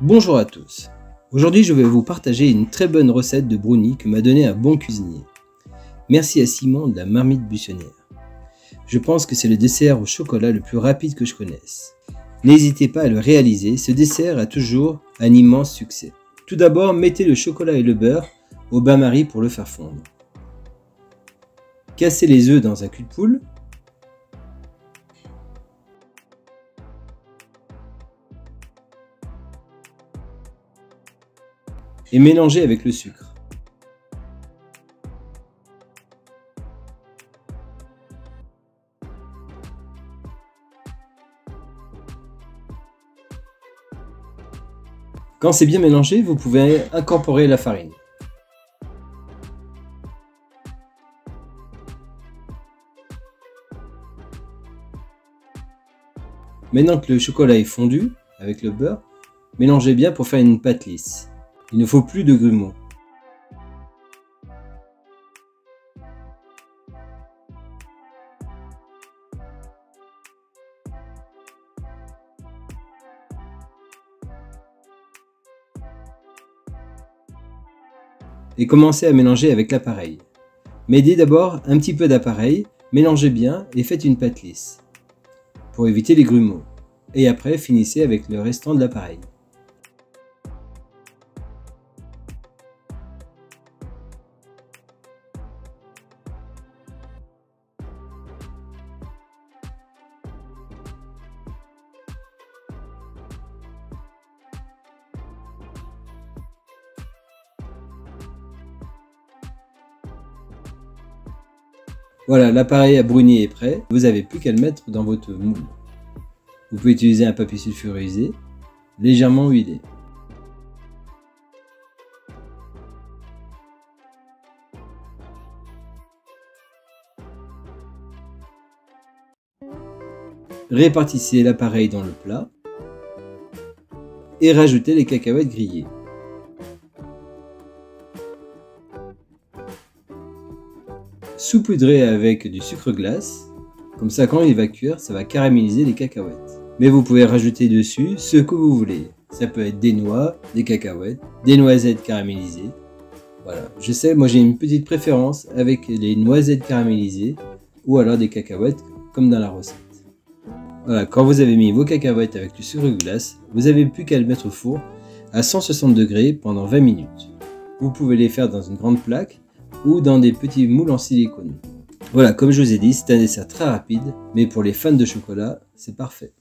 Bonjour à tous. Aujourd'hui, je vais vous partager une très bonne recette de brownie que m'a donné un bon cuisinier. Merci à Simon de la Marmite Buissonnière. Je pense que c'est le dessert au chocolat le plus rapide que je connaisse. N'hésitez pas à le réaliser, ce dessert a toujours un immense succès. Tout d'abord, mettez le chocolat et le beurre au bain-marie pour le faire fondre. Cassez les œufs dans un cul de poule. Et mélangez avec le sucre. Quand c'est bien mélangé, vous pouvez incorporer la farine. Maintenant que le chocolat est fondu avec le beurre, mélangez bien pour faire une pâte lisse. Il ne faut plus de grumeaux. Et commencez à mélanger avec l'appareil. Mettez d'abord un petit peu d'appareil, mélangez bien et faites une pâte lisse pour éviter les grumeaux. Et après, finissez avec le restant de l'appareil. Voilà, l'appareil à brownie est prêt, vous n'avez plus qu'à le mettre dans votre moule. Vous pouvez utiliser un papier sulfurisé, légèrement huilé. Répartissez l'appareil dans le plat et rajoutez les cacahuètes grillées. Saupoudrez avec du sucre glace, comme ça quand il va cuire, ça va caraméliser les cacahuètes. Mais vous pouvez rajouter dessus ce que vous voulez. Ça peut être des noix, des cacahuètes, des noisettes caramélisées. Voilà, je sais, moi j'ai une petite préférence avec les noisettes caramélisées ou alors des cacahuètes comme dans la recette. Voilà, quand vous avez mis vos cacahuètes avec du sucre glace, vous n'avez plus qu'à le mettre au four à 160 degrés pendant 20 minutes. Vous pouvez les faire dans une grande plaque ou dans des petits moules en silicone. Voilà, comme je vous ai dit, c'est un dessert très rapide, mais pour les fans de chocolat, c'est parfait.